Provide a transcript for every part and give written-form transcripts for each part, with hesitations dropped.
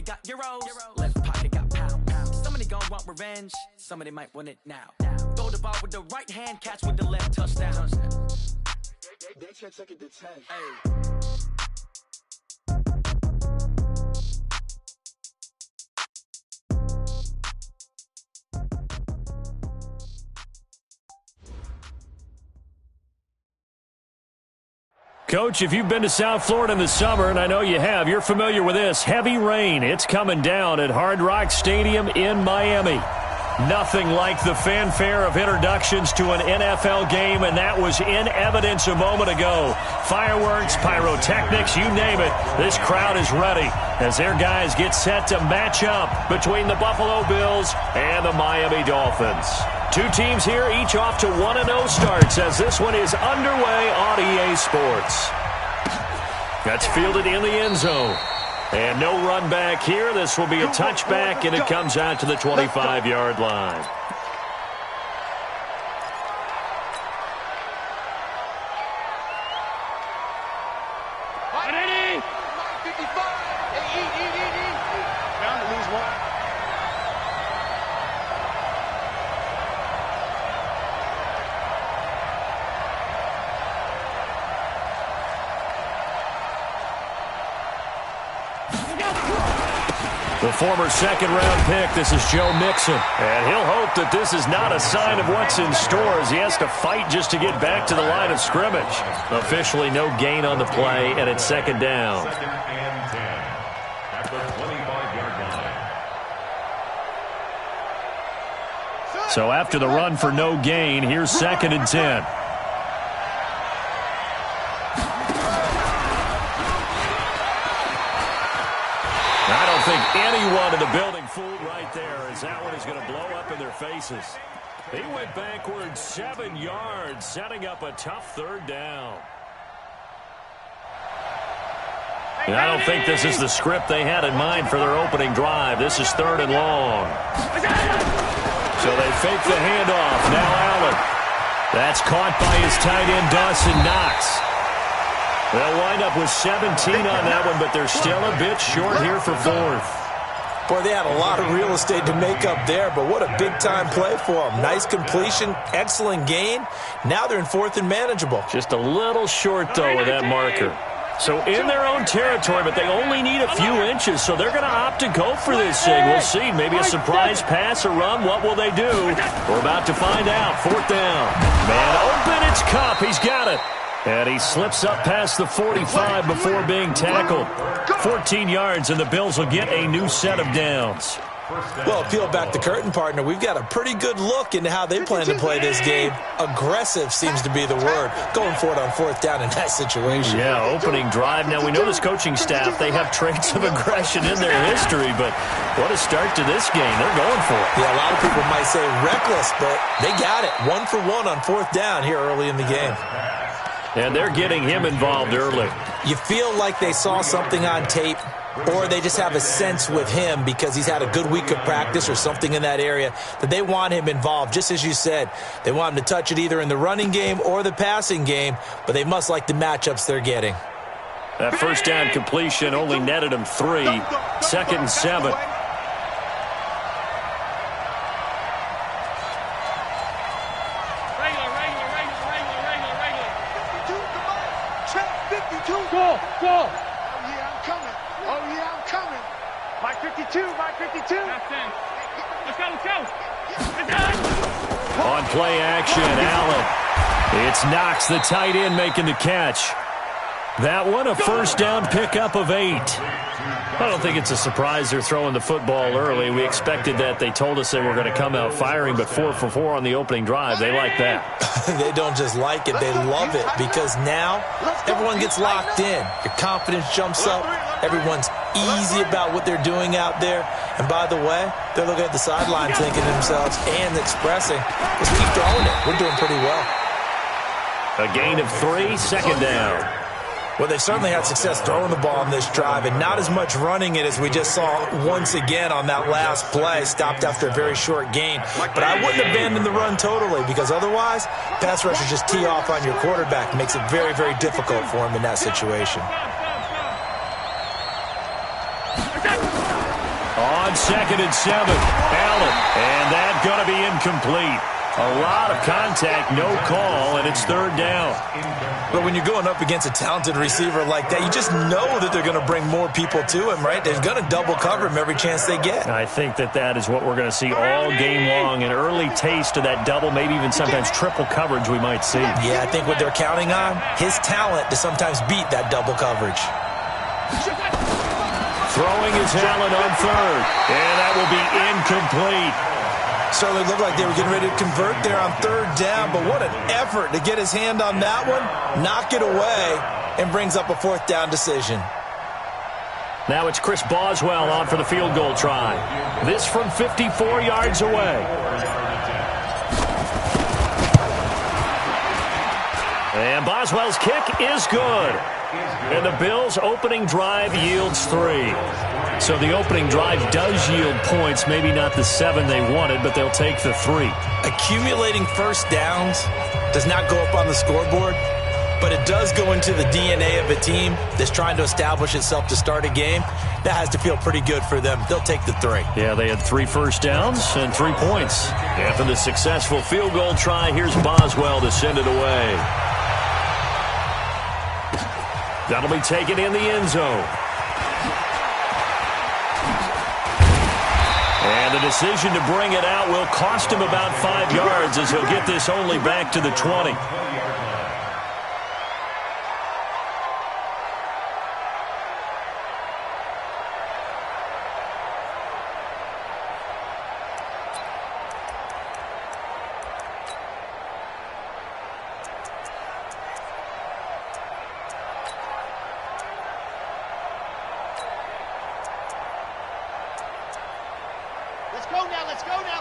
got euros. Left pocket got pound. Somebody gon' want revenge. Somebody might want it now. Throw the ball with the right hand, catch with the left, touchdown. They can't take it to 10. Hey. Coach, if you've been to South Florida in the summer, and I know you have, you're familiar with this. Heavy rain. It's coming down at Hard Rock Stadium in Miami. Nothing like the fanfare of introductions to an NFL game, and that was in evidence a moment ago. Fireworks, pyrotechnics, you name it. This crowd is ready as their guys get set to match up between the Buffalo Bills and the Miami Dolphins. Two teams here, each off to 1-0 starts as this one is underway on EA Sports. That's fielded in the end zone. And no run back here. This will be a touchback, and it comes out to the 25-yard line. The former second-round pick, this is Joe Mixon. And he'll hope that this is not a sign of what's in store as he has to fight just to get back to the line of scrimmage. Officially no gain on the play, and it's second down. Second and 10 at the 25-yard line. So after the run for no gain, here's second and 10. I don't think anyone in the building fooled right there as that one is going to blow up in their faces. He went backwards 7 yards, setting up a tough third down. And I don't think this is the script they had in mind for their opening drive. This is third and long. So they fake the handoff. Now Allen. That's caught by his tight end, Dawson Knox. They'll wind up with 17 on that one, but they're still a bit short here for fourth. Boy, they had a lot of real estate to make up there, but what a big-time play for them. Nice completion, excellent gain. Now they're in fourth and manageable. Just a little short, though, with that marker. So in their own territory, but they only need a few inches, so they're going to opt to go for this thing. We'll see. Maybe a surprise pass or run. What will they do? We're about to find out. Fourth down. Man open, it's Kupp. He's got it. And he slips up past the 45 before being tackled. 14 yards, and the Bills will get a new set of downs. Well, peel back the curtain, partner. We've got a pretty good look into how they plan to play this game. Aggressive seems to be the word. Going for it on fourth down in that situation. Yeah, opening drive. Now, we know this coaching staff, they have traits of aggression in their history, but what a start to this game. They're going for it. Yeah, a lot of people might say reckless, but they got it. 1 for 1 on fourth down here early in the game. And they're getting him involved early. You feel like they saw something on tape, or they just have a sense with him because he's had a good week of practice or something in that area that they want him involved. Just as you said, they want him to touch it either in the running game or the passing game, but they must like the matchups they're getting. That first down completion only netted him 3. Second and 7. Go! Oh, yeah, I'm coming. Oh, yeah, I'm coming. Mike 52, Mike 52. That's in. Let's go, let's go. It's done. On play action, Allen. It's Knox, the tight end, making the catch. That one, a first down pickup of 8. I don't think it's a surprise they're throwing the football early. We expected that. They told us they were going to come out firing, but 4 for 4 on the opening drive. They like that. They don't just like it, they love it, because now everyone gets locked in. Your confidence jumps up. Everyone's easy about what they're doing out there. And by the way, they're looking at the sideline thinking to themselves and expressing, let's keep throwing it. We're doing pretty well. A gain of 3, second down. Well, they've certainly had success throwing the ball on this drive, and not as much running it as we just saw once again on that last play, stopped after a very short gain. But I wouldn't abandon the run totally, because otherwise, pass rushers just tee off on your quarterback. It makes it very, very difficult for him in that situation. On 2nd and 7, Allen, and that's going to be incomplete. A lot of contact, no call, and it's 3rd down. But when you're going up against a talented receiver like that, you just know that they're going to bring more people to him, right? They're going to double cover him every chance they get. I think that is what we're going to see all game long, an early taste of that double, maybe even sometimes triple coverage we might see. Yeah, I think what they're counting on, his talent to sometimes beat that double coverage. Throwing is Allen on 3rd, and that will be incomplete. Certainly looked like they were getting ready to convert there on 3rd down, but what an effort to get his hand on that one, knock it away, and brings up a 4th down decision. Now it's Chris Boswell on for the field goal try. This from 54 yards away. And Boswell's kick is good. And the Bills' opening drive yields 3. So the opening drive does yield points, maybe not the 7 they wanted, but they'll take the 3. Accumulating first downs does not go up on the scoreboard, but it does go into the DNA of a team that's trying to establish itself to start a game. That has to feel pretty good for them. They'll take the 3. Yeah, they had 3 first downs and 3 points. After the successful field goal try, here's Boswell to send it away. That'll be taken in the end zone. And the decision to bring it out will cost him about 5 yards as he'll get this only back to the 20.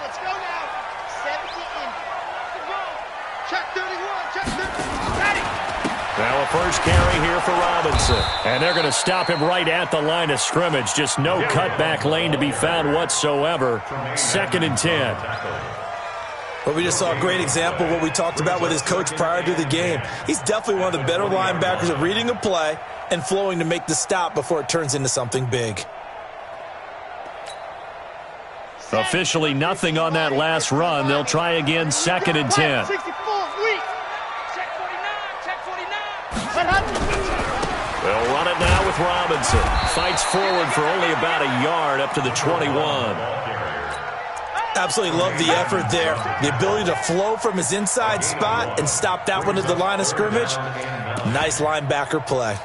Let's go now. 70 in. Check 31, check 31. Ready. Now a first carry here for Robinson. And they're going to stop him right at the line of scrimmage. Just no cutback lane to be found whatsoever. 2nd and 10. Well, we just saw a great example of what we talked about with his coach prior to the game. He's definitely one of the better linebackers at reading a play and flowing to make the stop before it turns into something big. Officially nothing on that last run. They'll try again, 2nd and 10. 64, weak. Check 49, check 49. They'll run it now with Robinson. Fights forward for only about a yard up to the 21. Absolutely love the effort there. The ability to flow from his inside spot and stop that one at the line of scrimmage. Nice linebacker play.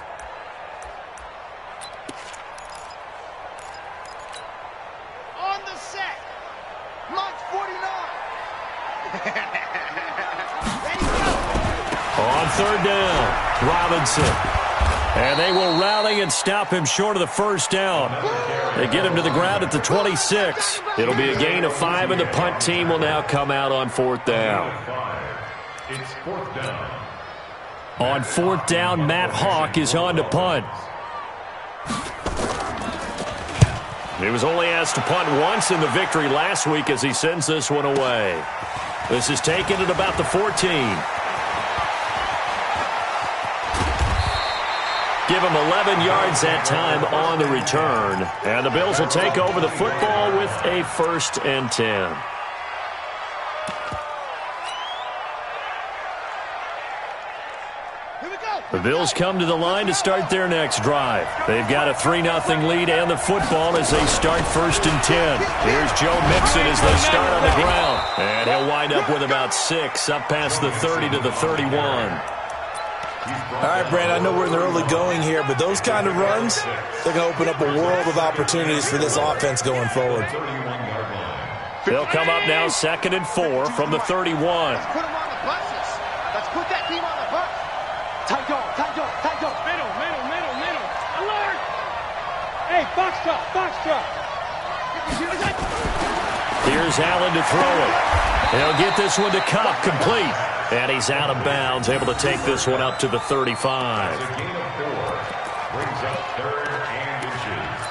On the set. March 49. Ready, go. On 3rd down, Robinson. And they will rally and stop him short of the first down. They get him to the ground at the 26. It'll be a gain of 5, and the punt team will now come out on 4th down. It's 4th down. On 4th down, Matt Hawk is on to punt. He was only asked to punt once in the victory last week as he sends this one away. This is taken at about the 14. Give him 11 yards that time on the return. And the Bills will take over the football with a 1st and 10. The Bills come to the line to start their next drive. They've got a 3-0 lead and the football as they start 1st and 10. Here's Joe Mixon as they start on the ground. And he'll wind up with about 6 up past the 30 to the 31. All right, Brand, I know we're in the early going here, but those kind of runs, they're going to open up a world of opportunities for this offense going forward. They'll come up now 2nd and 4 from the 31. Let's put them on the buses. Let's put that team on the bus. Tight dog, tight dog, tight dog. Middle. Alert! Hey, box truck. Here's Allen to throw it. He'll get this one to Cup, complete. And he's out of bounds, able to take this one up to the 35. A gain of 4. Brings up 3rd and inches.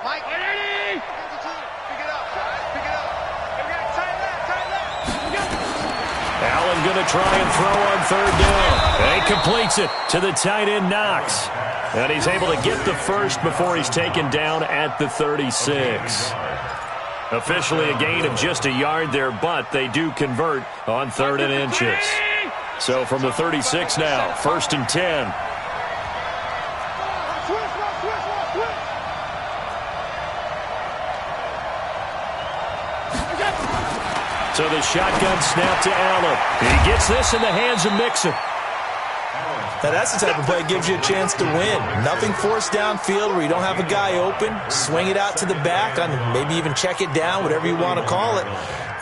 Mike, ready? Pick it up, guys. Pick it up. Tight left. Allen going to try and throw on third down. And he completes it to the tight end, Knox. And he's able to get the first before he's taken down at the 36. Officially a gain of just a yard there, but they do convert on 3rd and inches. So from the 36 now, 1st and 10. So the shotgun snap to Allen. He gets this in the hands of Mixon. Now, that's the type of play that gives you a chance to win. Nothing forced downfield where you don't have a guy open. Swing it out to the back, on maybe even check it down, whatever you want to call it.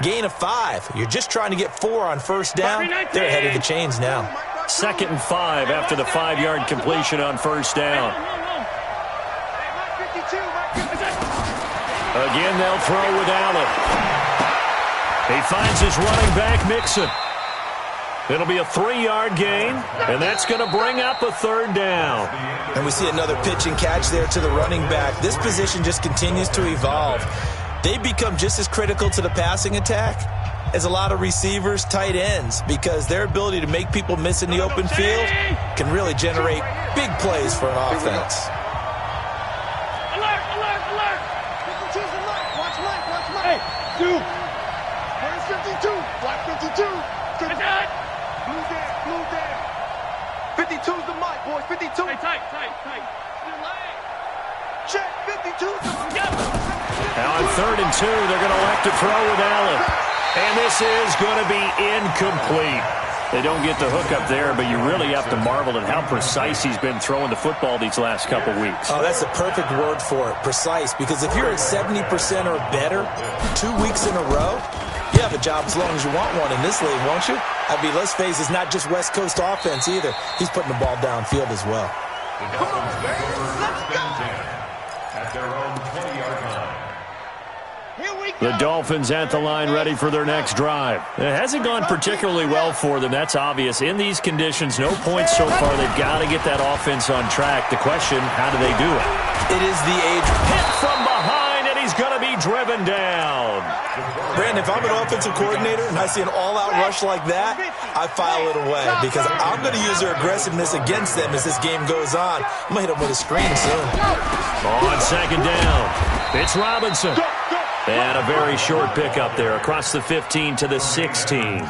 Gain of 5. You're just trying to get 4 on first down. They're ahead of the chains now. 2nd and 5 after the 5-yard completion on first down. Again, they'll throw with Allen. He finds his running back, Mixon. It'll be a 3-yard gain, and that's going to bring up a 3rd down. And we see another pitch and catch there to the running back. This position just continues to evolve. They become just as critical to the passing attack as a lot of receivers, tight ends, because their ability to make people miss in the open field can really generate big plays for an offense. Alert, alert, alert! Watch left. Hey, dude! Where's 52? Black 52. Blue there. 52's the mic, boys. 52. Hey, tight. Check, 52's the mic. Now on 3rd and 2, they're going to elect to throw with Allen. And this is going to be incomplete. They don't get the hook up there, but you really have to marvel at how precise he's been throwing the football these last couple weeks. Oh, that's the perfect word for it, precise. Because if you're at 70% or better 2 weeks in a row, you have a job as long as you want one in this league, won't you? I mean, let's face it, it's not just West Coast offense either. He's putting the ball downfield as well. Come on, let's go! At their own 20-yard line. The Dolphins at the line ready for their next drive. It hasn't gone particularly well for them. That's obvious. In these conditions, no points so far. They've got to get that offense on track. The question, how do they do it? It is the age. Hit from behind, and he's going to be driven down. Brandon, if I'm an offensive coordinator and I see an all-out rush like that, I file it away because I'm going to use their aggressiveness against them as this game goes on. I'm going to hit them with a screen soon. On 2nd down, it's Robinson. And a very short pickup there across the 15 to the 16.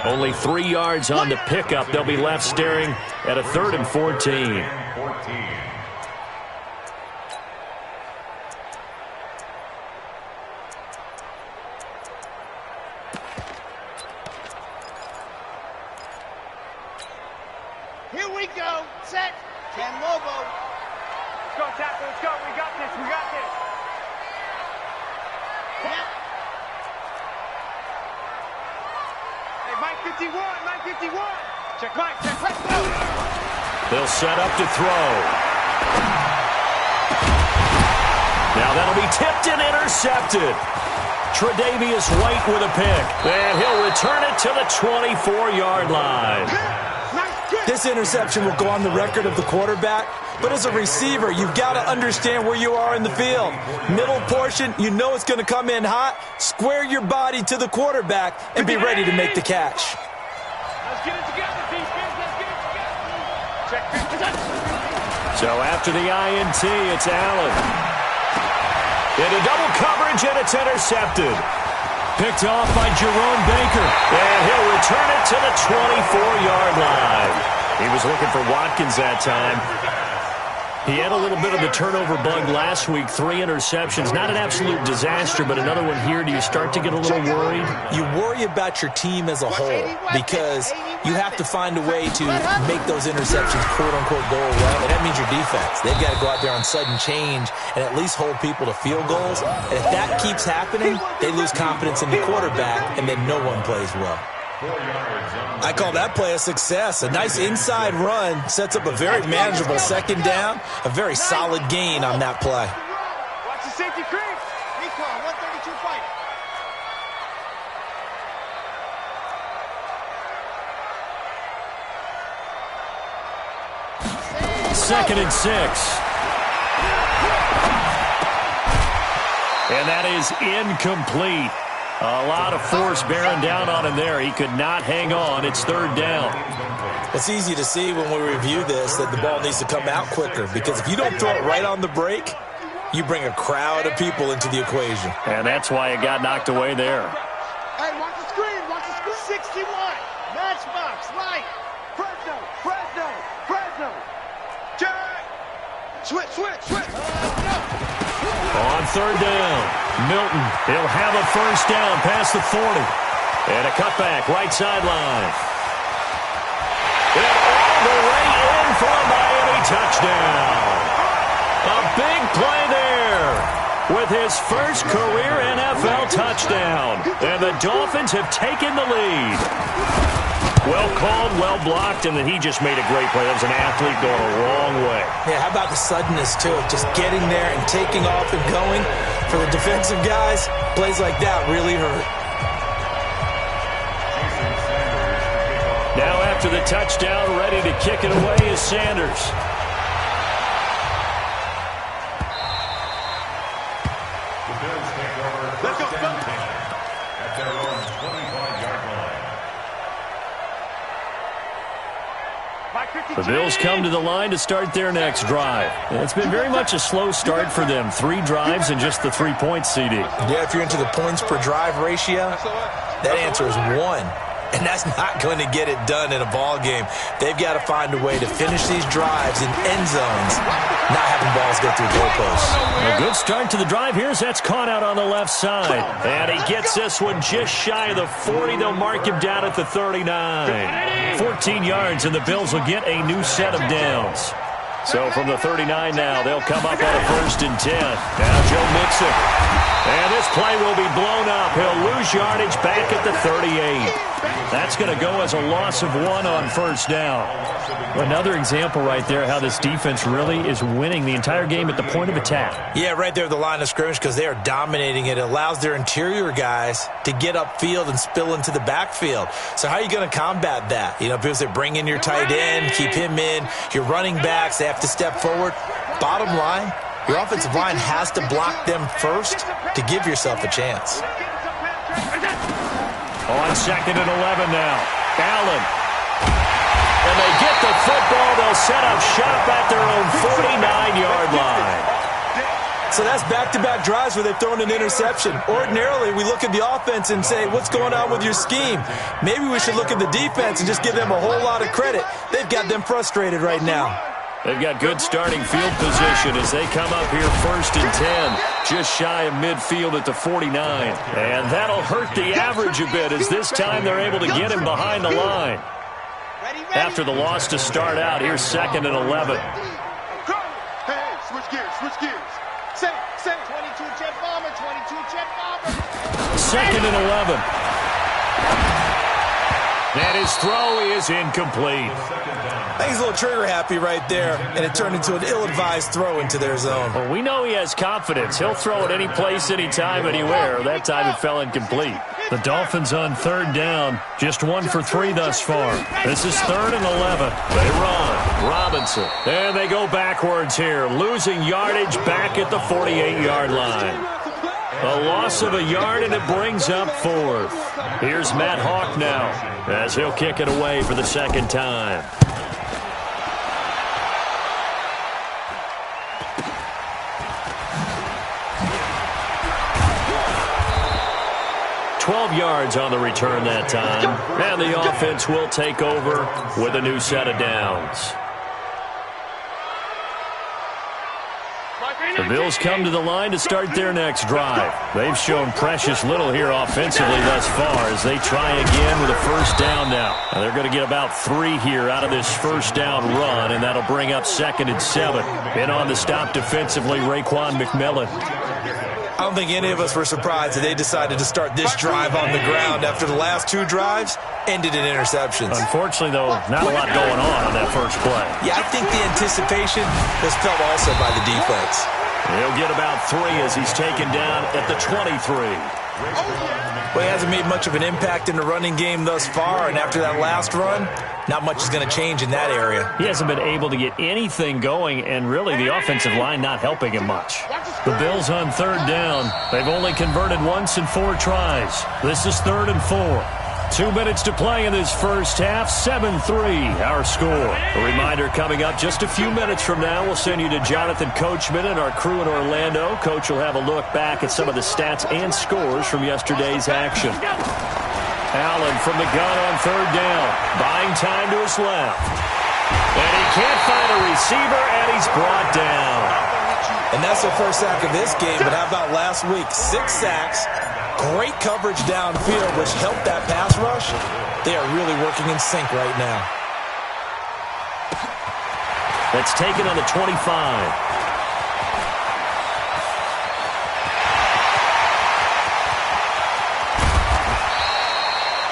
Only 3 yards on the pickup. They'll be left staring at a 3rd and 14. Here we go. Set. Cam Lobo. Let's go, tackle. Let's go. We got this. Hey, Mike 51. Check Mike. Go. They'll set up to throw. Now that'll be tipped and intercepted. Tre'Davious White with a pick. And he'll return it to the 24-yard line. This interception will go on the record of the quarterback, but as a receiver, you've got to understand where you are in the field. Middle portion, you know it's going to come in hot. Square your body to the quarterback and be ready to make the catch. Let's get it together, defense. Let's get it together. Check. So after the INT, it's Allen. Into double coverage, and it's intercepted. Picked off by Jerome Baker. And he'll return it to the 24-yard line. He was looking for Watkins that time. He had a little bit of the turnover bug last week, 3 interceptions. Not an absolute disaster, but another one here. Do you start to get a little worried? You worry about your team as a whole because you have to find a way to make those interceptions, quote-unquote, go away, and that means your defense. They've got to go out there on sudden change and at least hold people to field goals. And if that keeps happening, they lose confidence in the quarterback, and then no one plays well. I call that play a success. A nice inside run sets up a very manageable 2nd down. A very solid gain on that play. Watch the safety creep. Recon, 132 fight. 2nd and 6. And that is incomplete. A lot of force bearing down on him there. He could not hang on. It's third down. It's easy to see when we review this that the ball needs to come out quicker, because if you don't throw it right on the break, you bring a crowd of people into the equation. And that's why it got knocked away there. Hey, watch the screen, watch the screen. 61, matchbox, right. Fresno, Fresno, Fresno. Jack. Switch. On third down, Milton, he'll have a first down past the 40. And a cutback, right sideline. And all the way in for a Miami touchdown. A big play there with his first career NFL touchdown. And the Dolphins have taken the lead. Well called, well blocked, and then he just made a great play. That was an athlete going a long way. Yeah, how about the suddenness, too, of just getting there and taking off and going? For the defensive guys, plays like that really hurt. Now after the touchdown, ready to kick it away is Sanders. The Bills take over first and 10 at their own 25-yard line. The Bills come to the line to start their next drive. It's been very much a slow start for them. 3 drives and just the 3 points, CD. Yeah, if you're into the points per drive ratio, that answer is 1. And that's not going to get it done in a ball game. They've got to find a way to finish these drives in end zones, not having balls go through goalposts. A good start to the drive here as that's caught out on the left side. And he gets this one just shy of the 40. They'll mark him down at the 39. 14 yards, and the Bills will get a new set of downs. So from the 39 now, they'll come up on a first and 10. Now Joe Mixon. And this play will be blown up. He'll lose yardage back at the 38. That's going to go as a loss of 1 on first down. Another example right there how this defense really is winning the entire game at the point of attack. Yeah, right there at the line of scrimmage, because they are dominating it. It allows their interior guys to get upfield and spill into the backfield. So how are you going to combat that? You know, because they bring in your tight end, keep him in. Your running backs, they have to step forward. Bottom line, your offensive line has to block them first to give yourself a chance. On second and 11 now. Allen. And they get the football. They'll set up shop at their own 49-yard line. So that's back-to-back drives where they've thrown an interception. Ordinarily, we look at the offense and say, what's going on with your scheme? Maybe we should look at the defense and just give them a whole lot of credit. They've got them frustrated right now. They've got good starting field position as they come up here first and 10, just shy of midfield at the 49. And that'll hurt the average a bit as this time they're able to get him behind the line. After the loss to start out, here's second and 11. Hey, switch gears. Say, 22 jet bomber, 22 jet bomber. Second and 11. And his throw is incomplete. I think he's a little trigger happy right there, and it turned into an ill-advised throw into their zone. Well, we know he has confidence. He'll throw it any place, anytime, anywhere. That time it fell incomplete. The Dolphins on third down, just 1 for 3 thus far. This is third and 11. They run. Robinson. And they go backwards here, losing yardage back at the 48-yard line. A loss of a yard, and it brings up 4th. Here's Matt Hawk now as he'll kick it away for the second time. Yards on the return that time, and the offense will take over with a new set of downs. The Bills come to the line to start their next drive. They've shown precious little here offensively thus far as they try again with a first down now. They're going to get about 3 here out of this first down run, and that'll bring up second and 7. And on the stop defensively, Raekwon McMillan. I don't think any of us were surprised that they decided to start this drive on the ground after the last 2 drives ended in interceptions. Unfortunately, though, not a lot going on that first play. Yeah, I think the anticipation was felt also by the defense. He'll get about 3 as he's taken down at the 23. Well, he hasn't made much of an impact in the running game thus far, and after that last run, not much is going to change in that area. He hasn't been able to get anything going, and really the offensive line not helping him much. The Bills on third down. They've only converted once in 4 tries. This is 3rd and 4. 2 minutes to play in this first half. 7-3 our score. A reminder coming up just a few minutes from now. We'll send you to Jonathan Coachman and our crew in Orlando. Coach will have a look back at some of the stats and scores from yesterday's action. Allen from the gun on third down. Buying time to his left. And he can't find a receiver, and he's brought down. And that's the first sack of this game, but how about last week? 6 sacks. Great coverage downfield, which helped that pass rush. They are really working in sync right now. That's taken on the 25.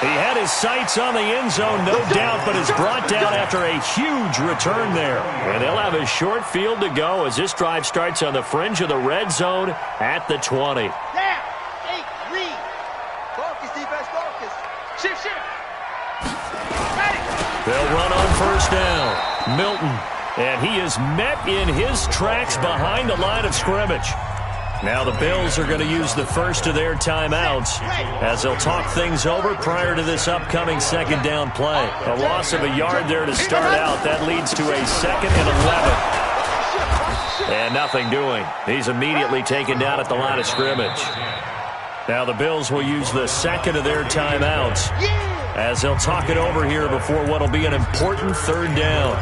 He had his sights on the end zone, no doubt, but is brought down after a huge return there. And they'll have a short field to go as this drive starts on the fringe of the red zone at the 20. They'll run on first down. Milton. And he is met in his tracks behind the line of scrimmage. Now the Bills are going to use the first of their timeouts as they'll talk things over prior to this upcoming second down play. A loss of a yard there to start out. That leads to a 2nd and 11. And nothing doing. He's immediately taken down at the line of scrimmage. Now the Bills will use the second of their timeouts as they'll talk it over here before what will be an important third down.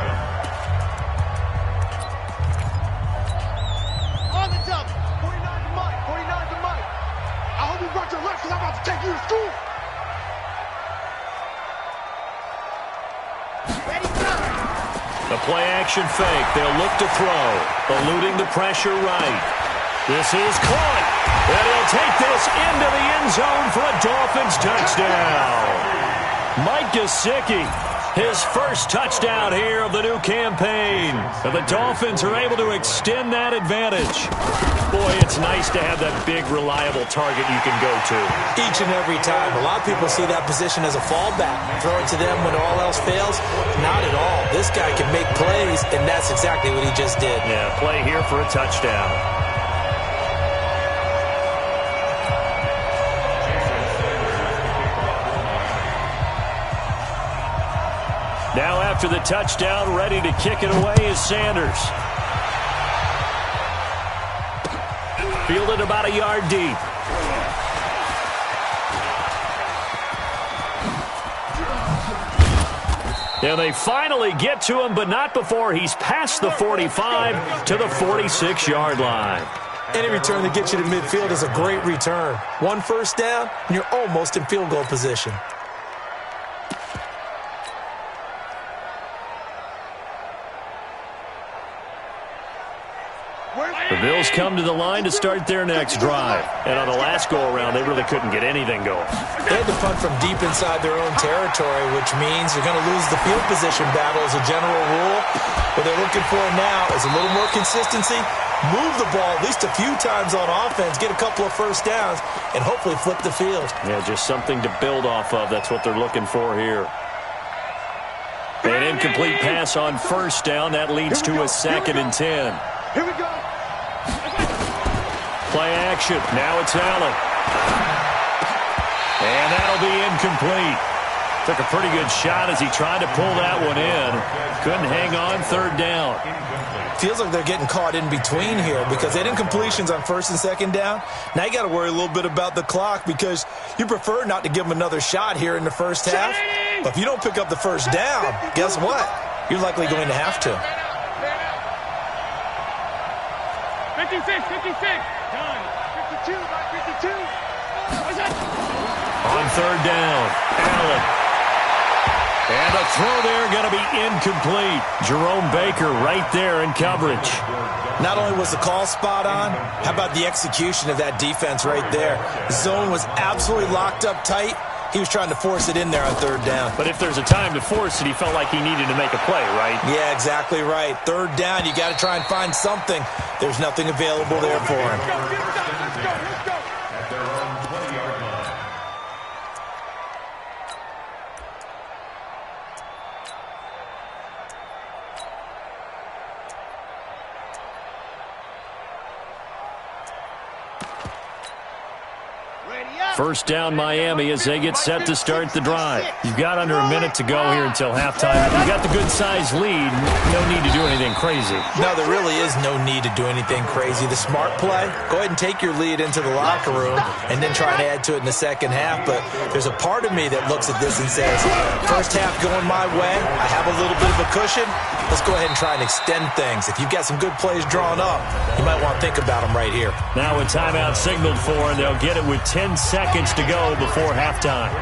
On the dump. 49 to Mike. 49 to Mike. I hope you brought your lunch because I'm about to take you to school. Ready, go. The play-action fake. They'll look to throw. Eluding the pressure right. This is caught. And he'll take this into the end zone for a Dolphins touchdown. Mike Gesicki, his first touchdown here of the new campaign. And the Dolphins are able to extend that advantage. Boy, it's nice to have that big, reliable target you can go to. Each and every time. A lot of people see that position as a fallback. Throw it to them when all else fails. Not at all. This guy can make plays, and that's exactly what he just did. Yeah, play here for a touchdown. Now after the touchdown, ready to kick it away is Sanders. Fielded about a yard deep. And they finally get to him, but not before he's past the 45 to the 46-yard line. Any return that gets you to midfield is a great return. 1 first down, and you're almost in field goal position. The Bills come to the line to start their next drive. And on the last go-around, they really couldn't get anything going. They had to punt from deep inside their own territory, which means you're going to lose the field position battle as a general rule. What they're looking for now is a little more consistency, move the ball at least a few times on offense, get a couple of first downs, and hopefully flip the field. Yeah, just something to build off of. That's what they're looking for here. An incomplete pass on first down. That leads to a 2nd and 10. Here we go. Play action. Now it's Allen. And that'll be incomplete. Took a pretty good shot as he tried to pull that one in. Couldn't hang on, third down. Feels like they're getting caught in between here because they had incompletions on first and second down. Now you got to worry a little bit about the clock because you prefer not to give them another shot here in the first half. But if you don't pick up the first down, guess what? You're likely going to have to. 56, 56. Done. 52, by 52. On third down, Allen. And a throw there going to be incomplete. Jerome Baker right there in coverage. Not only was the call spot on, how about the execution of that defense right there? The zone was absolutely locked up tight. He was trying to force it in there on third down. But if there's a time to force it, he felt like he needed to make a play, right? Yeah, exactly right. Third down, you got to try and find something. There's nothing available there for him. Let's go. First down Miami as they get set to start the drive. You've got under a minute to go here until halftime. You've got the good-sized lead. No need to do anything crazy. No, there really is no need to do anything crazy. The smart play, go ahead and take your lead into the locker room and then try and add to it in the second half. But there's a part of me that looks at this and says, first half going my way, I have a little bit of a cushion. Let's go ahead and try and extend things. If you've got some good plays drawn up, you might want to think about them right here. Now a timeout signaled for, and they'll get it with 10 seconds to go before halftime.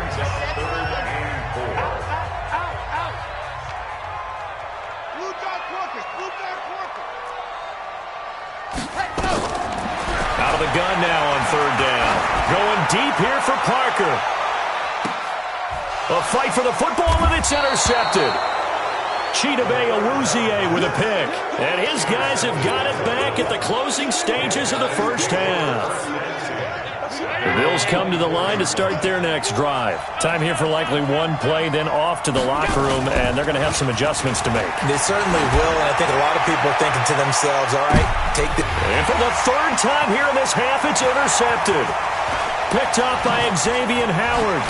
Out of the gun now on third down. Going deep here for Parker. A fight for the football, and it's intercepted. Chidobe Awuzie with a pick. And his guys have got it back at the closing stages of the first half. The Bills come to the line to start their next drive. Time here for likely one play, then off to the locker room, and they're going to have some adjustments to make. They certainly will, and I think a lot of people are thinking to themselves, all right, take the... And for the third time here in this half, it's intercepted. Picked off by Xavier Howard.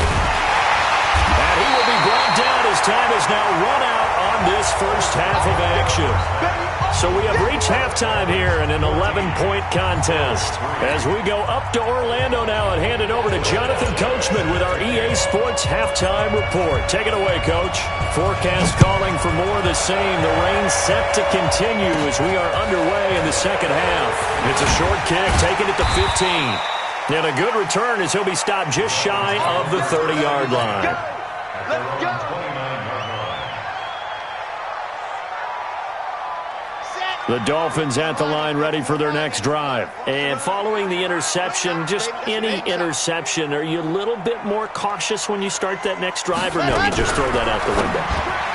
And he will be brought down as time is now run out on this first half of action. So we have reached halftime here in an 11-point contest. As we go up to Orlando now and hand it over to Jonathan Coachman with our EA Sports Halftime Report. Take it away, Coach. Forecast calling for more of the same. The rain set to continue as we are underway in the second half. It's a short kick, taking it to 15. And a good return as he'll be stopped just shy of the 30-yard line. Let's go. The Dolphins at the line ready for their next drive. And following the interception, just any interception, are you a little bit more cautious when you start that next drive, or no, you just throw that out the window?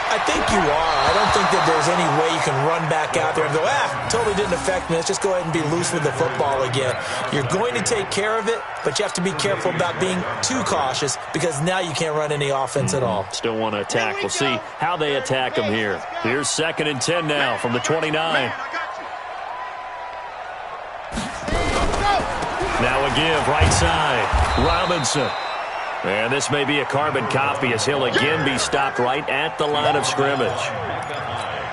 I think you are. I don't think that there's any way you can run back out there and go, totally didn't affect me. Let's just go ahead and be loose with the football again. You're going to take care of it, but you have to be careful about being too cautious because now you can't run any offense at all. Still want to attack. We'll see how they attack them here. Here's 2nd and 10 now from the 29. Now a give, right side. Robinson. And this may be a carbon copy as he'll again be stopped right at the line of scrimmage.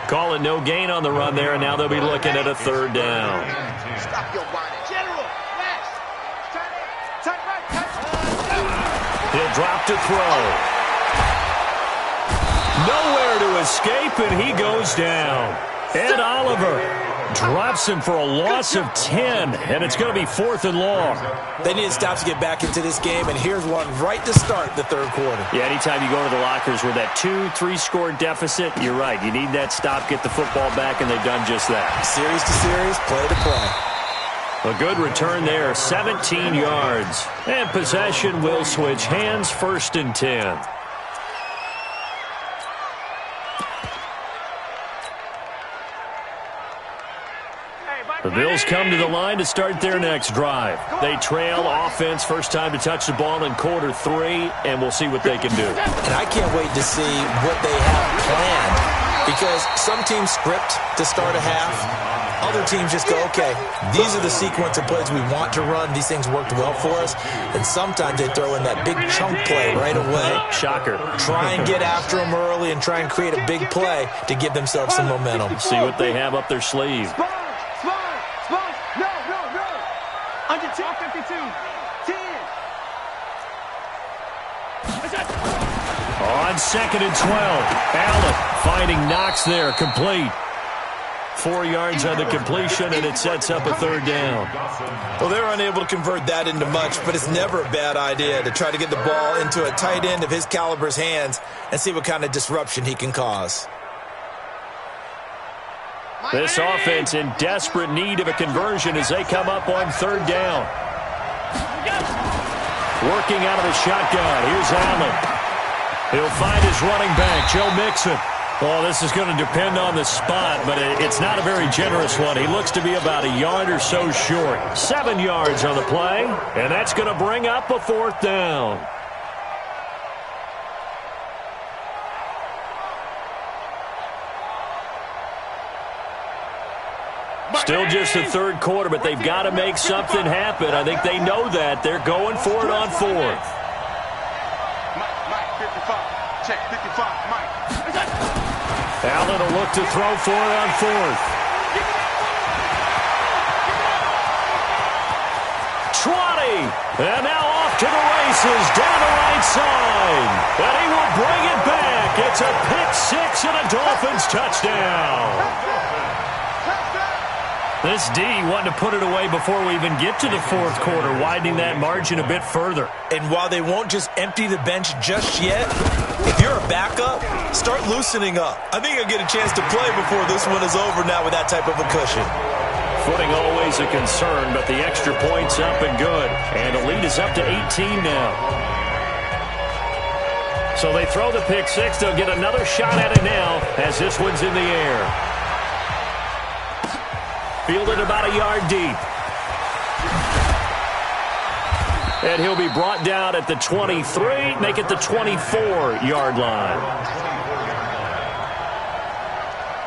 Call it no gain on the run there, and now they'll be looking at a third down. Stop your whining. General, flash. Turn right. He'll drop to throw. Nowhere to escape, and he goes down. Ed Oliver drops him for a loss of 10, and it's going to be 4th and long. They need to stop to get back into this game, and here's one right to start the third quarter. Yeah, anytime you go to the lockers with that 2-3 score deficit, you're right. You need that stop, get the football back, and they've done just that. Series to series, play to play. A good return there, 17 yards. And possession will switch hands, 1st and 10. The Bills come to the line to start their next drive. They trail offense, first time to touch the ball in quarter 3, and we'll see what they can do. And I can't wait to see what they have planned because some teams script to start a half. Other teams just go, okay, these are the sequence of plays we want to run. These things worked well for us. And sometimes they throw in that big chunk play right away. Shocker. Try and get after them early and try and create a big play to give themselves some momentum. See what they have up their sleeve. Under 252. 10. On 2nd and 12. Allen finding Knox there, complete. 4 yards on the completion, and it sets up a third down. Well, they're unable to convert that into much, but it's never a bad idea to try to get the ball into a tight end of his caliber's hands and see what kind of disruption he can cause. This offense in desperate need of a conversion as they come up on third down. Working out of the shotgun. Here's Allen. He'll find his running back, Joe Mixon. Well, this is going to depend on the spot, but it's not a very generous one. He looks to be about a yard or so short. 7 yards on the play, and that's going to bring up a 4th down. Still just the third quarter, but they've got to make something happen. I think they know that. They're going for it on fourth. Mike, 55. Check, 55, Mike. Allen will look to throw for it on fourth. 20. And now off to the races, down the right side. And he will bring it back. It's a pick six and a Dolphins touchdown. This D wanting to put it away before we even get to the fourth quarter, widening that margin a bit further. And while they won't just empty the bench just yet, if you're a backup, start loosening up. I think you'll get a chance to play before this one is over now with that type of a cushion. Footing always a concern, but the extra point's up and good. And the lead is up to 18 now. So they throw the pick six. They'll get another shot at it now as this one's in the air. Fielded about a yard deep. And he'll be brought down at the 23, make it the 24-yard line.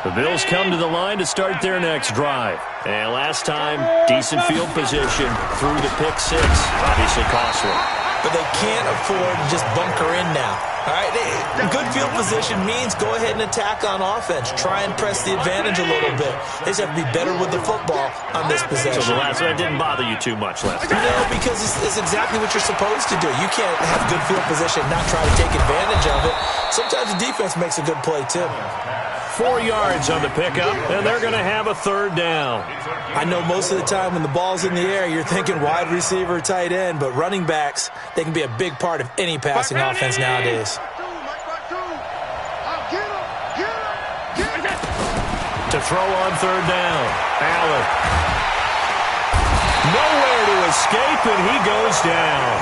The Bills come to the line to start their next drive. And last time, decent field position through the pick six. Obviously costly. But they can't afford to just bunker in now. All right, good field position means go ahead and attack on offense. Try and press the advantage a little bit. They just have to be better with the football on this possession. So the last one didn't bother you too much last time? No, because it's exactly what you're supposed to do. You can't have good field position and not try to take advantage of it. Sometimes the defense makes a good play, too. 4 yards on the pickup, and they're going to have a third down. I know most of the time when the ball's in the air, you're thinking wide receiver, tight end, but running backs, they can be a big part of any passing offense nowadays. To throw on third down, Allen. Nowhere to escape, and he goes down.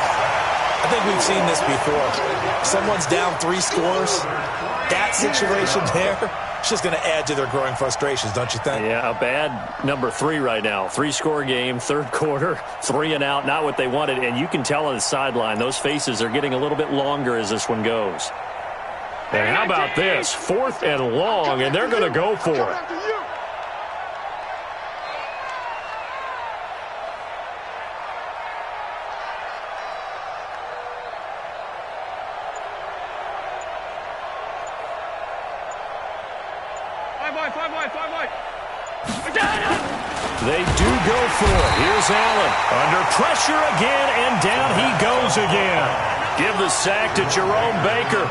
I think we've seen this before. Someone's down 3 scores. That situation there, it's just going to add to their growing frustrations, don't you think? Yeah, a bad number 3 right now. 3-score game, third quarter, 3 and out, not what they wanted. And you can tell on the sideline, those faces are getting a little bit longer as this one goes. And how about this? 4th and long, and they're going to go for it. They do go for it. Here's Allen. Under pressure again, and down he goes again. Give the sack to Jerome Baker.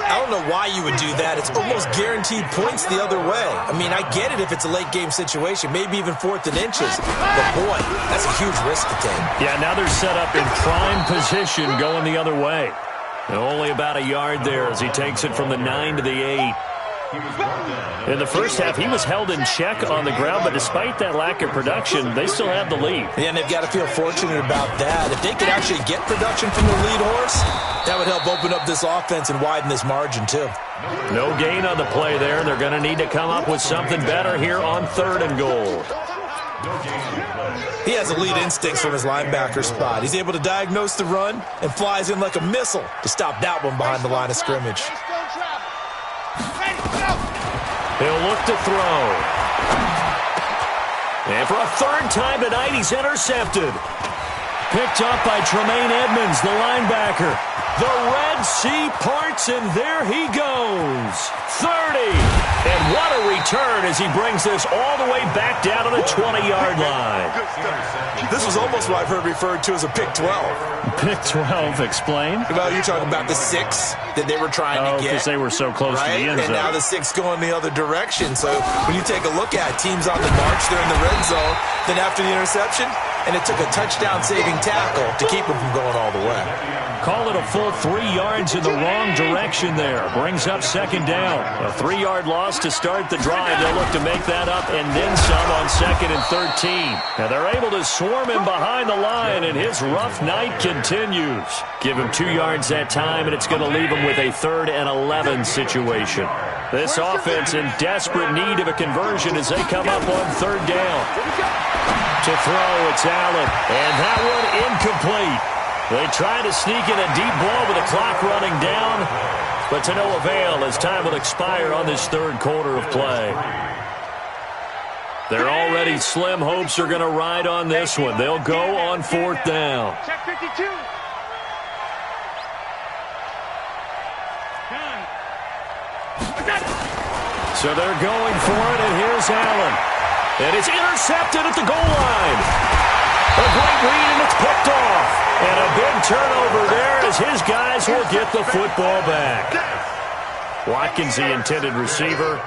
I don't know why you would do that. It's almost guaranteed points the other way. I mean, I get it if it's a late-game situation, maybe even 4th and inches. But, boy, that's a huge risk to take. Yeah, now they're set up in prime position going the other way. And only about a yard there as he takes it from the 9 to the 8. In the first half, he was held in check on the ground, but despite that lack of production, they still have the lead. Yeah, and they've got to feel fortunate about that. If they could actually get production from the lead horse, that would help open up this offense and widen this margin, too. No gain on the play there. They're going to need to come up with something better here on 3rd and goal. He has elite instincts from his linebacker spot. He's able to diagnose the run and flies in like a missile to stop that one behind the line of scrimmage. He'll look to throw. And for a 3rd time tonight, he's intercepted. Picked up by Tremaine Edmonds, the linebacker. The Red Sea parts, and there he goes. 30. And what a return as he brings this all the way back down to the 20-yard line. This was almost what I've heard referred to as a pick 12. Pick 12, explain? Well, you're talking about the 6 that they were trying to get. Because they were so close to the end zone. And now the 6 going the other direction. So when you take a look at teams on the march, they're in the red zone. Then after the interception, and it took a touchdown-saving tackle to keep them from going all the way. Call it a full 3 yards in the wrong direction there. Brings up 2nd down. A 3-yard loss to start the drive. They'll look to make that up and then some on 2nd and 13. Now they're able to swarm him behind the line, and his rough night continues. Give him 2 yards that time, and it's going to leave him with a 3rd and 11 situation. This offense in desperate need of a conversion as they come up on 3rd down. To throw, it's Allen, and that one incomplete. They try to sneak in a deep ball with the clock running down, but to no avail as time will expire on this 3rd quarter of play. Their already slim hopes are going to ride on this one. They'll go on 4th down. Check 52. So they're going for it, and here's Allen. And it's intercepted at the goal line. A great read, and it's picked off. And a big turnover there as his guys will get the football back. Watkins, the intended receiver.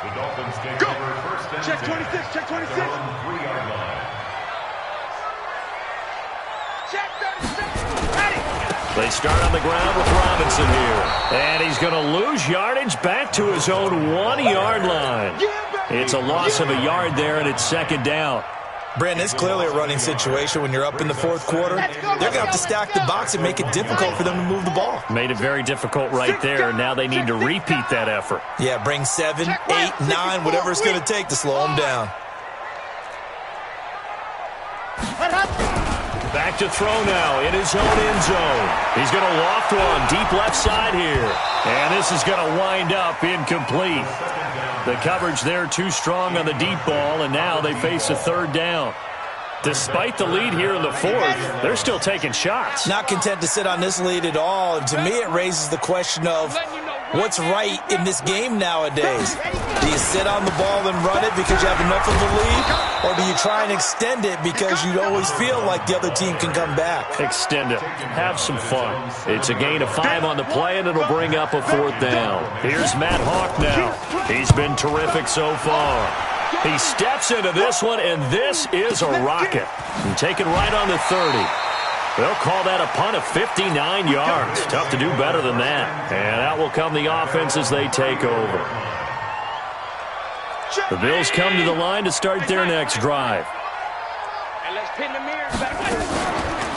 The Dolphins take over first and Check 10. 26, check 26. Their own 3-yard line. Check 36. Ready. They start on the ground with Robinson here. And he's going to lose yardage back to his own 1-yard line. It's a loss of a yard there, and it's 2nd down. Brandon, it's clearly a running situation when you're up in the 4th quarter. They're going to have to stack the box and make it difficult for them to move the ball. Made it very difficult right there. Now they need to repeat that effort. Yeah, bring 7, 8, 9, whatever it's going to take to slow them down. Back to throw now in his own end zone. He's going to loft one deep left side here. And this is going to wind up incomplete. The coverage there too strong on the deep ball, and now they face a 3rd down. Despite the lead here in the 4th, they're still taking shots. Not content to sit on this lead at all. And to me, it raises the question of what's right in this game nowadays. Do you sit on the ball and run it because you have enough of the lead? Or do you try and extend it because you always feel like the other team can come back? Extend it. Have some fun. It's a gain of 5 on the play, and it'll bring up a 4th down. Here's Matt Hawk now. He's been terrific so far. He steps into this one, and this is a rocket. And taken right on the 30. They'll call that a punt of 59 yards. Tough to do better than that. And out will come the offense as they take over. The Bills come to the line to start their next drive. And let's pin the mirrors back.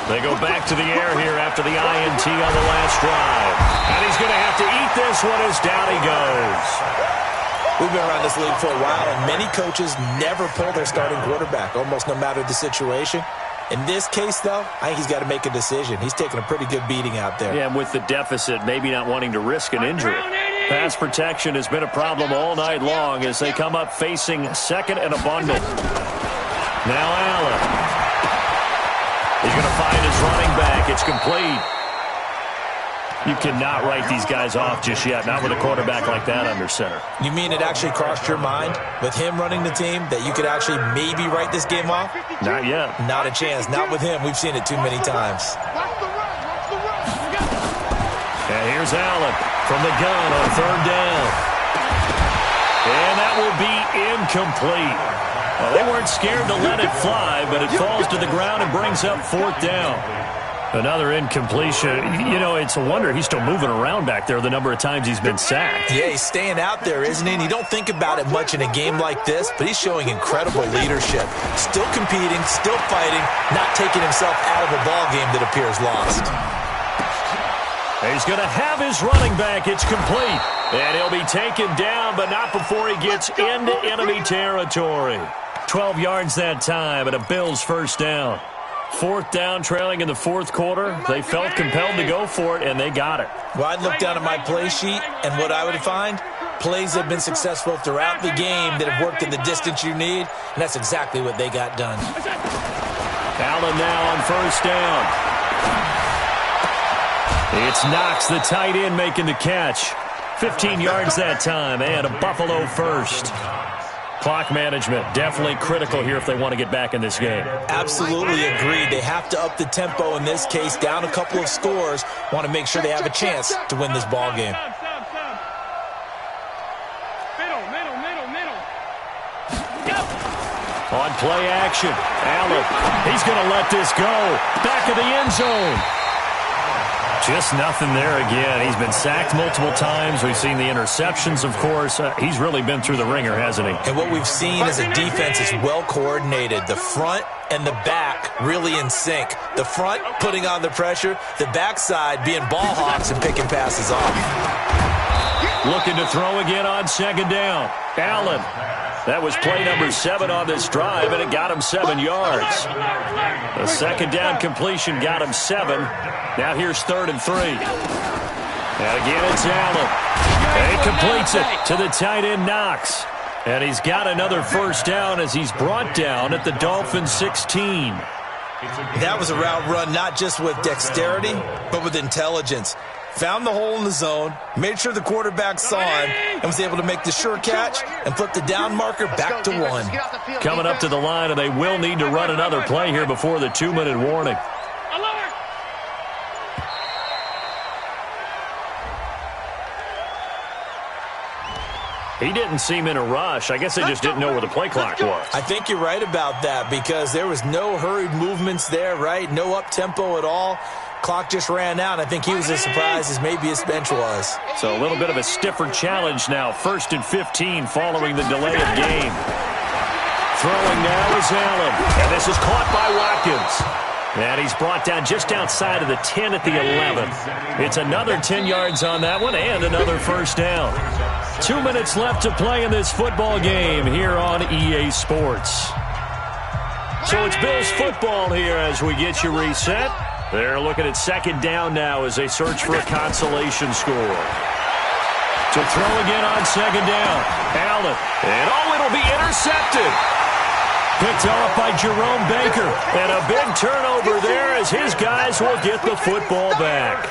They go back to the air here after the INT on the last drive. And he's going to have to eat this one as down he goes. We've been around this league for a while, and many coaches never pull their starting quarterback, almost no matter the situation. In this case, though, I think he's got to make a decision. He's taking a pretty good beating out there. Yeah, with the deficit, maybe not wanting to risk an injury. Pass protection has been a problem all night long as they come up facing 2nd and a bundle. Now Allen. He's going to find his running back. It's complete. You cannot write these guys off just yet, not with a quarterback like that under center. You mean it actually crossed your mind with him running the team that you could actually maybe write this game off? Not yet. Not a chance. Not with him. We've seen it too many times. Watch the run. Watch the run. And here's Allen from the gun on 3rd down. And that will be incomplete. Well, they weren't scared to let it fly, but it falls to the ground and brings up 4th down. Another incompletion. You know, it's a wonder he's still moving around back there the number of times he's been sacked. Yeah, he's staying out there, isn't he? And you don't think about it much in a game like this, but he's showing incredible leadership. Still competing, still fighting, not taking himself out of a ball game that appears lost. He's going to have his running back. It's complete. And he'll be taken down, but not before he gets into enemy territory. 12 yards that time, and a Bills 1st down. 4th down, trailing in the 4th quarter. They felt compelled to go for it, and they got it. Well, I'd look down at my play sheet, and what I would find, plays have been successful throughout the game that have worked in the distance you need, and that's exactly what they got done. Allen now on 1st down. It's Knox, the tight end, making the catch. 15 yards that time, and a Buffalo 1st. Clock management, definitely critical here if they want to get back in this game. Absolutely agreed. They have to up the tempo in this case, down a couple of scores, want to make sure they have a chance to win this ball game. Middle. On play action, Allen, he's going to let this go. Back of the end zone. Just nothing there again. He's been sacked multiple times. We've seen the interceptions, of course. He's really been through the ringer, hasn't he? And what we've seen is a defense that's well coordinated. The front and the back really in sync. The front putting on the pressure, the backside being ball hawks and picking passes off. Looking to throw again on 2nd down. Allen. That was play number 7 on this drive, and it got him 7 yards. The 2nd down completion got him 7. Now here's 3rd and 3. And again, it's Allen. And he completes it to the tight end, Knox. And he's got another first down as he's brought down at the Dolphins 16. That was a route run not just with dexterity, but with intelligence. Found the hole in the zone, made sure the quarterback saw him, and was able to make the sure catch and flip the down marker back to 1. Coming up to the line, and they will need to run another play here before the 2-minute warning. He didn't seem in a rush. I guess they just didn't know where the play clock was. I think you're right about that because there was no hurried movements there, right? No up-tempo at all. Clock just ran out. I think he was as surprised as maybe his bench was. So a little bit of a stiffer challenge now. 1st and 15 following the delay of game. Throwing now is Allen. And this is caught by Watkins. And he's brought down just outside of the 10 at the 11. It's another 10 yards on that one and another first down. 2 minutes left to play in this football game here on EA Sports. So it's Bills football here as we get you reset. They're looking at second down now as they search for a consolation score. To throw again on second down. Allen. And it'll be intercepted. Picked off by Jerome Baker. And a big turnover there as his guys will get the football back.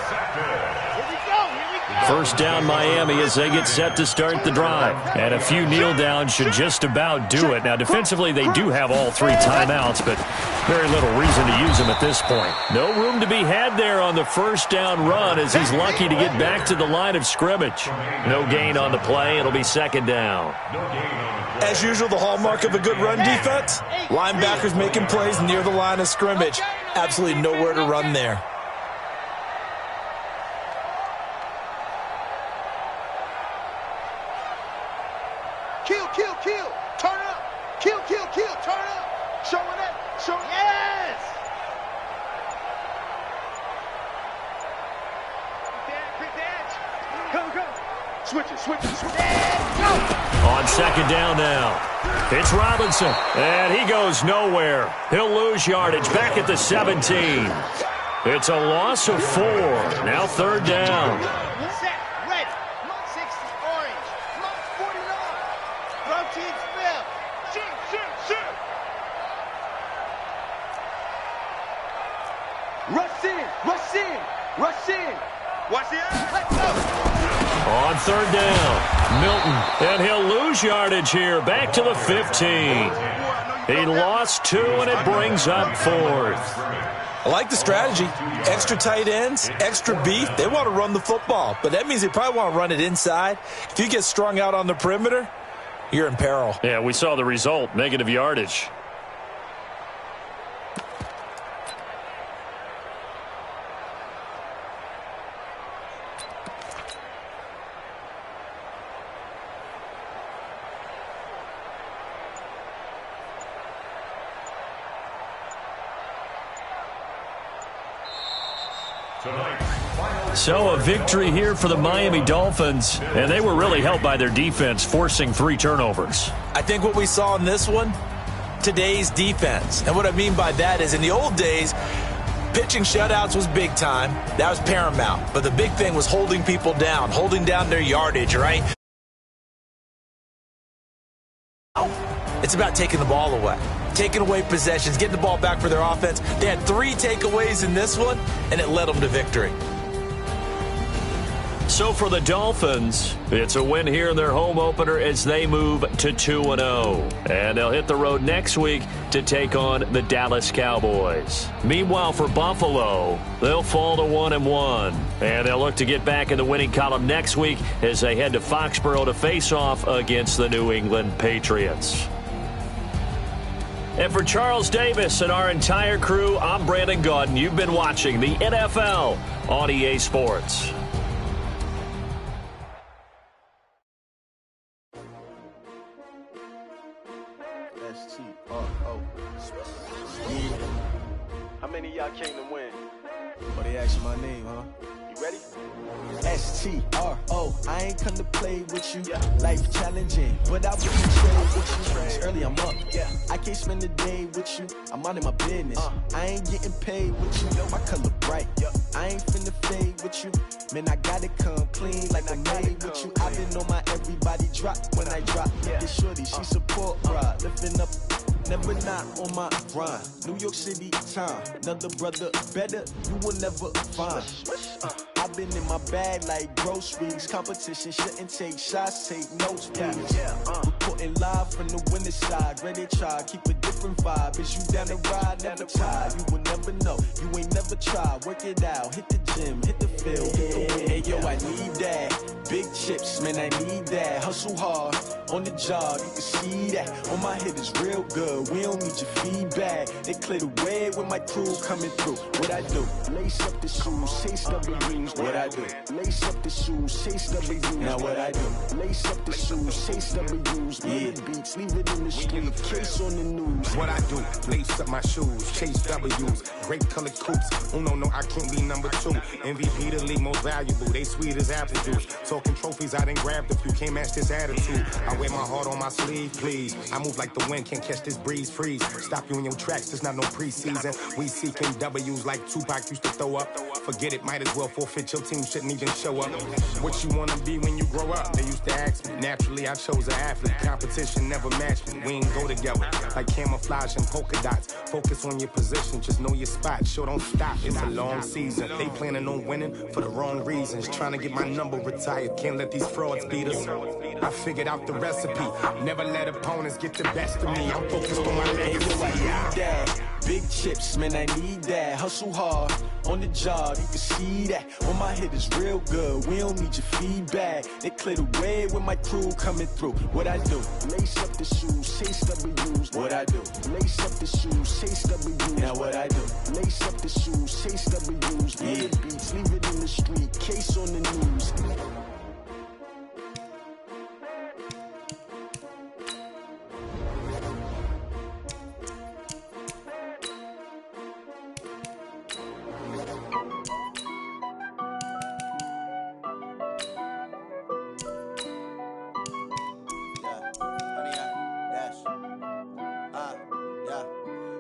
First down Miami as they get set to start the drive. And a few kneel downs should just about do it. Now defensively they do have all 3 timeouts, but very little reason to use them at this point. No room to be had there on the first down run as he's lucky to get back to the line of scrimmage. No gain on the play. It'll be second down. As usual, the hallmark of a good run defense, linebackers making plays near the line of scrimmage. Absolutely nowhere to run there. Kill. Turn up. Kill. Turn up. Showing up. Yes! Go. Switch it. Go. On second down now. It's Robinson. And he goes nowhere. He'll lose yardage back at the 17. It's a loss of 4. Now third down. Rush in. Watch the eye. Let's go. On third down, Milton. And he'll lose yardage here. Back to the 15. He lost 2, and it brings up 4th. I like the strategy. Extra tight ends, extra beef. They want to run the football, but that means they probably want to run it inside. If you get strung out on the perimeter, you're in peril. Yeah, we saw the result, negative yardage. So a victory here for the Miami Dolphins, and they were really helped by their defense, forcing 3 turnovers. I think what we saw in this one, today's defense. And what I mean by that is in the old days, pitching shutouts was big time. That was paramount. But the big thing was holding people down, holding down their yardage, right? It's about taking the ball away, taking away possessions, getting the ball back for their offense. They had 3 takeaways in this one, and it led them to victory. So for the Dolphins, it's a win here in their home opener as they move to 2-0. And they'll hit the road next week to take on the Dallas Cowboys. Meanwhile, for Buffalo, they'll fall to 1-1. And they'll look to get back in the winning column next week as they head to Foxborough to face off against the New England Patriots. And for Charles Davis and our entire crew, I'm Brandon Gaudin. You've been watching the NFL on EA Sports. How many of y'all came to win? Oh, they asked my name, huh? You Ready? STRO, I ain't come to play with you. Life challenging, but I wouldn't trade with you. It's early, I'm up. I can't spend the day with you. I'm out in my business. I ain't getting paid with you. My color bright. I ain't finna fade with you. Man, I gotta come clean like I made with you. I've been on my everybody drop when I drop. This shorty, she support ride. Lifting up, never not on my grind. New York City time. Another brother better, you will never find. I've been in my bag like groceries. Competition shouldn't take shots, take notes, please. Reporting live from the winning side. Ready to try, keep a different vibe. Is you down the ride, never tired. You will never know, you ain't never tried. Work it out, hit the gym, hit the field, hit the win. Hey yo, I need that. Big chips, man, I need that. Hustle hard, on the job, you can see that. On my hit is real good, we don't need your feedback. They clear the way with my crew coming through. What I do? Lace up the shoes, chase W's. What I do? Lace up the shoes, chase W's. Now what I do? Lace up the shoes, chase W's. Yeah, beats, leave it in the street, case on the news. What I do? Lace up my shoes, chase W's. Great colored coops. Oh no, I can't be number 2. MVP the league most valuable. They sweet as apple juice. Talking trophies, I done grabbed a few. Can't match this attitude. I wear my heart on my sleeve, please. I move like the wind, can't catch this breeze, freeze. Stop you in your tracks, there's not no preseason. We seeking W's like Tupac used to throw up. Forget it, might as well forfeit. Your team shouldn't even show up. What you wanna be when you grow up? They used to ask me. Naturally, I chose an athlete. Competition never matched me. We ain't go together like camouflage and polka dots. Focus on your position, just know your spot. Sure, don't stop. It's a long season. They planning on winning for the wrong reasons. Trying to get my number retired. Can't let these frauds beat us. I figured out the recipe. Never let opponents get the best of me. I'm focused on my legacy. Big chips, man, I need that. Hustle hard, on the job, you can see that. On my hit is real good, we don't need your feedback. They clear the way with my crew coming through. What I do? Lace up the shoes, chase W's. What I do? Lace up the shoes, chase W's. Now what I do? Lace up the shoes, chase W's. Yeah, beats, leave it in the street, case on the news.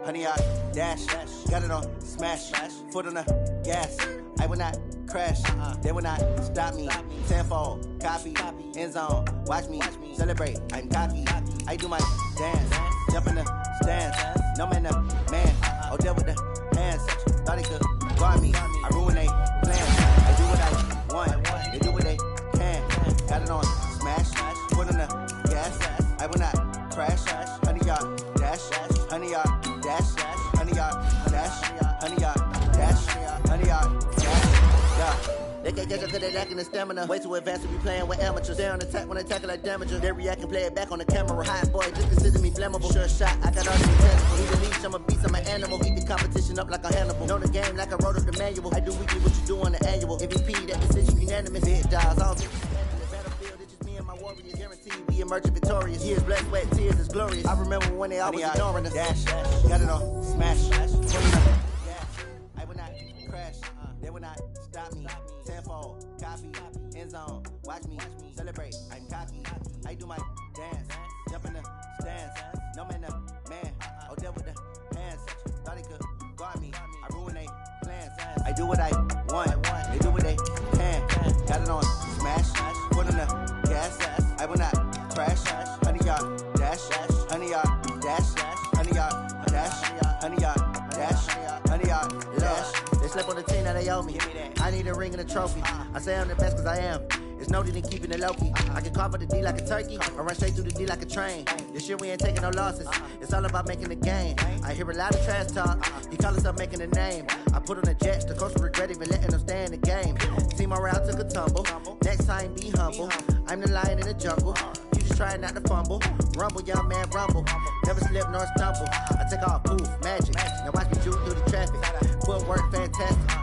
Honey, I dash, got it on smash, foot on the gas. I will not crash, they will not stop me. Tenfold, copy, end zone, watch me celebrate. I'm cocky, I do my dance, jump in the stands. No man, man, oh there with the hands. Thought they could guard me, I ruin they plans. I do what I want, they do what they can. Got it on smash, foot on the gas. I will not crash, honey, y'all dash, honey, y'all. Dash, honey, y'all, dash, honey, y'all, dash, honey, y'all, dash, yeah. They can't catch up to that lacking the stamina. Way too advanced to be playing with amateurs. They on attack when they tackle like damager. They react and play it back on the camera. Hot boy, just consider me flammable. Sure shot, I got all the intangible. Need a leash, I'm a beast, I'm an animal. Keep the competition up like a Hannibal. Know the game like I wrote up the manual. I do weekly what you do on the annual. MVP, that decision unanimous. Big dials, all the battlefield, it's just me and my warriors. Guaranteed we emerge victorious. Years, blood, sweat, tears, is glorious. I remember when they always ignoring us. Dash, got it on smash, I will not crash, they will not stop me. Tenfold, copy, end zone, watch me celebrate. I'm cocky, I do my dance, jump in the stands. No man, man, oh there with the hands. Thought they could guard me, I ruin they plans. I do what I want, they do what they can. Got it on smash, foot on the gas. I will not crash, honey y'all dash, honey y'all dash, honey y'all dash, honey y'all dash, honey y'all dash. They slept on the team that they owe me. I need a ring and a trophy. I say I'm the best cause I am. It's noted in keeping it low-key. I can carve for the D like a turkey, or run straight through the D like a train. This year we ain't taking no losses. It's all about making the game. I hear a lot of trash talk. He call himself making a name. I put on the Jets. The coach will regret even letting them stay in the game. Team morale took a tumble. Next time be humble. I'm the lion in the jungle. You just trying not to fumble. Rumble, young man, rumble. Never slip nor stumble. I take off, poof, magic. Now watch me shoot through the traffic. Footwork fantastic.